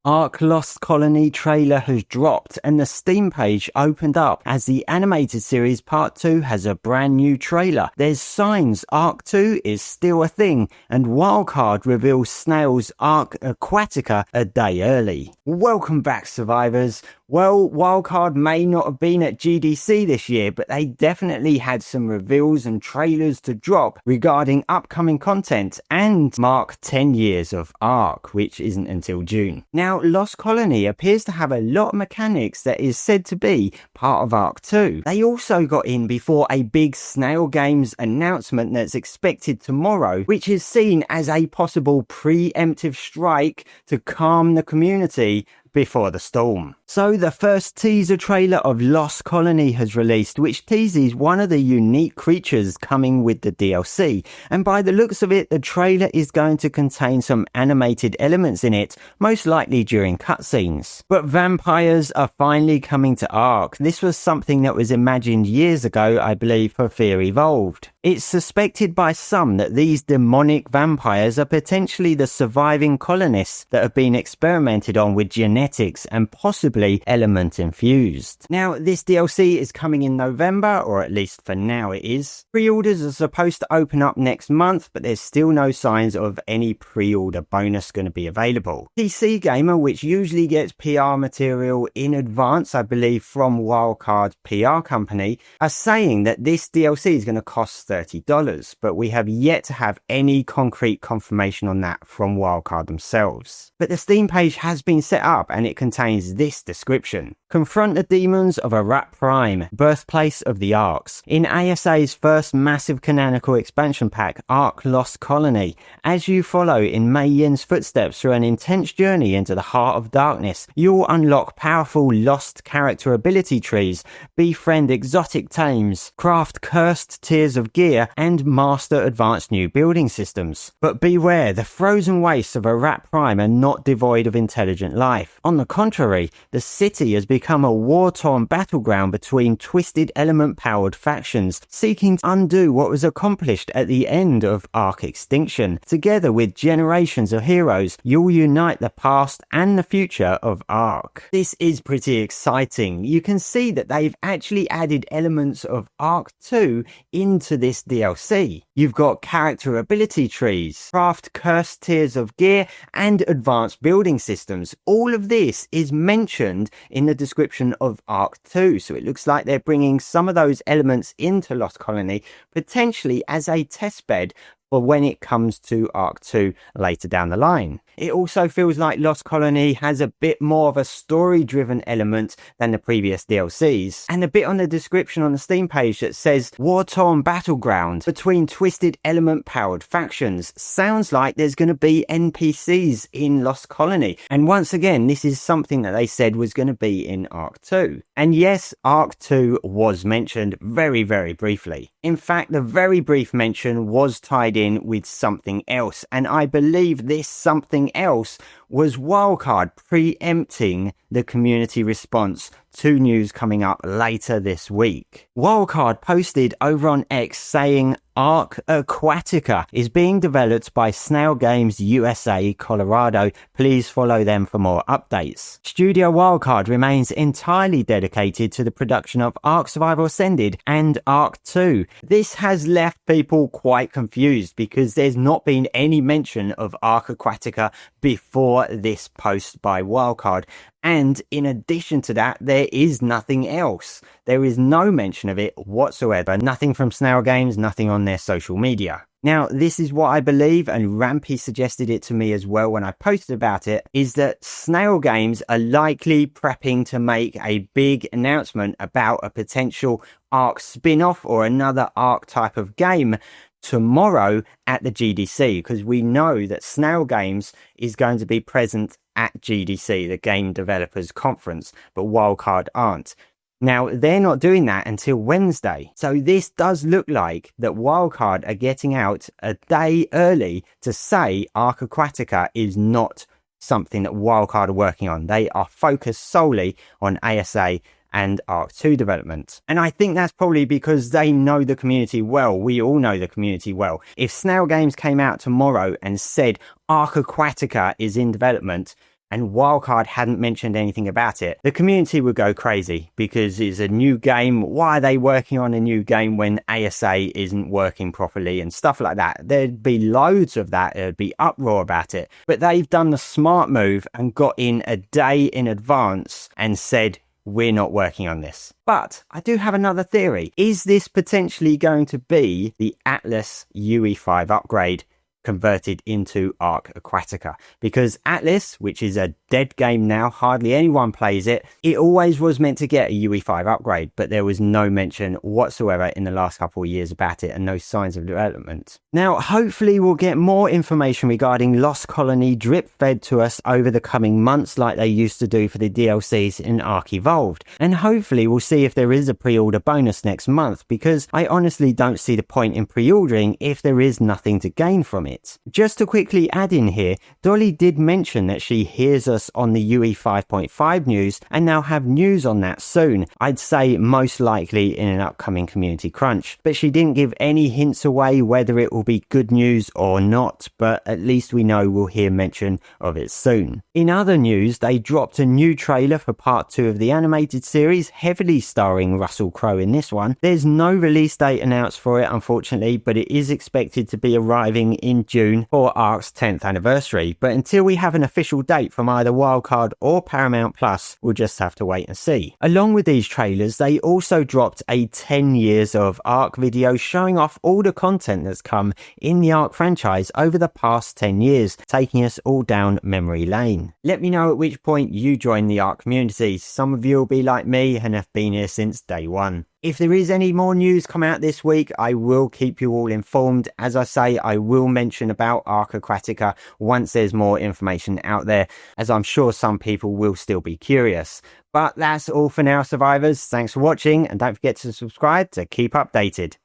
Ark Lost Colony trailer has dropped and the Steam page opened up as the animated series Part 2 has a brand new trailer. There's signs Ark 2 is still a thing, and Wildcard reveals Snail's Ark Aquatica a day early. Welcome back, survivors. Well, Wildcard may not have been at GDC this year, but they definitely had some reveals and trailers to drop regarding upcoming content and mark 10 years of Ark, which isn't until June. Now, Lost Colony appears to have a lot of mechanics that is said to be part of Ark 2. They also got in before a big Snail Games announcement that's expected tomorrow, which is seen as a possible preemptive strike to calm the community before the storm. So the first teaser trailer of Lost Colony has released, which teases one of the unique creatures coming with the DLC, and by the looks of it, the trailer is going to contain some animated elements in it, most likely during cutscenes. But vampires are finally coming to Ark. This was something that was imagined years ago, I believe, for Fear Evolved. It's suspected by some that these demonic vampires are potentially the surviving colonists that have been experimented on with genetics and possibly element infused. Now, this DLC is coming in November, or at least for now it is. Pre-orders are supposed to open up next month, but there's still no signs of any pre-order bonus going to be available. PC Gamer, which usually gets PR material in advance, I believe, from Wildcard PR company, are saying that this DLC is going to cost $30, but we have yet to have any concrete confirmation on that from Wildcard themselves. But the Steam page has been set up and it contains this description. Confront the demons of Ark Prime, birthplace of the Arks. In ASA's first massive canonical expansion pack, Ark Lost Colony, as you follow in Mei Yin's footsteps through an intense journey into the heart of darkness, you'll unlock powerful lost character ability trees, befriend exotic tames, craft cursed tiers of gear, and master advanced new building systems. But beware, the frozen wastes of Ark Prime are not devoid of intelligent life. On the contrary, the city has become a war-torn battleground between twisted element-powered factions, seeking to undo what was accomplished at the end of Ark Extinction. Together with generations of heroes, you'll unite the past and the future of Ark. This is pretty exciting. You can see that they've actually added elements of Ark 2 into this DLC. You've got character ability trees, craft cursed tiers of gear, and advanced building systems. All of this is mentioned in the description of Ark 2, so it looks like they're bringing some of those elements into Lost Colony, potentially as a testbed for when it comes to Ark 2 later down the line. It also feels like Lost Colony has a bit more of a story-driven element than the previous DLCs. And a bit on the description on the Steam page that says, war-torn battleground between twisted element-powered factions. Sounds like there's going to be NPCs in Lost Colony. And once again, this is something that they said was going to be in Ark 2. And yes, Ark 2 was mentioned very, very briefly. In fact, the very brief mention was tied in with something else, and I believe this something else was Wildcard preempting the community response to news coming up later this week. Wildcard posted over on X saying Ark Aquatica is being developed by Snail Games USA, Colorado. Please follow them for more updates. Studio Wildcard remains entirely dedicated to the production of Ark Survival Ascended and Ark 2. This has left people quite confused because there's not been any mention of Ark Aquatica before this post by Wildcard. And in addition to that, there is nothing else. There is no mention of it whatsoever. Nothing from Snail Games, nothing on their social media. Now, this is what I believe, and Rampy suggested it to me as well when I posted about it, is that Snail Games are likely prepping to make a big announcement about a potential Ark spin-off or another Ark type of game tomorrow at the GDC, because we know that Snail Games is going to be present at GDC, the Game Developers Conference, but Wildcard aren't. Now, they're not doing that until Wednesday. So this does look like that Wildcard are getting out a day early to say Ark Aquatica is not something that Wildcard are working on. They are focused solely on ASA and Ark 2 development. And I think that's probably because they know the community well. We all know the community well. If Snail Games came out tomorrow and said Ark Aquatica is in development, and Wildcard hadn't mentioned anything about it, the community would go crazy because it's a new game. Why are they working on a new game when ASA isn't working properly and stuff like that? There'd be loads of that. There'd be uproar about it. But they've done the smart move and got in a day in advance and said, we're not working on this. But I do have another theory. Is this potentially going to be the Atlas UE5 upgrade converted into Ark Aquatica? Because Atlas, which is a dead game now, hardly anyone plays it, it always was meant to get a UE5 upgrade, but there was no mention whatsoever in the last couple of years about it and no signs of development. Now, hopefully we'll get more information regarding Lost Colony drip fed to us over the coming months like they used to do for the DLCs in Ark Evolved. And hopefully we'll see if there is a pre-order bonus next month, because I honestly don't see the point in pre-ordering if there is nothing to gain from it. Just to quickly add in here, Dolly did mention that she hears us on the UE 5.5 news and now have news on that soon. I'd say most likely in an upcoming community crunch, but she didn't give any hints away whether it will be good news or not, but at least we know we'll hear mention of it soon. In other news, they dropped a new trailer for part 2 of the animated series, heavily starring Russell Crowe in this one. There's no release date announced for it, unfortunately, but it is expected to be arriving in June for Ark's 10th anniversary. But until we have an official date from either Wildcard or Paramount Plus, we'll just have to wait and see. Along with these trailers, they also dropped a 10 years of Ark video showing off all the content that's come in the Ark franchise over the past 10 years, taking us all down memory lane. Let me know at which point you join the Ark community. Some of you will be like me and have been here since day one. If there is any more news come out this week, I will keep you all informed. As I say, I will mention about Ark Aquatica once there's more information out there, as I'm sure some people will still be curious. But that's all for now, survivors. Thanks for watching, and don't forget to subscribe to keep updated.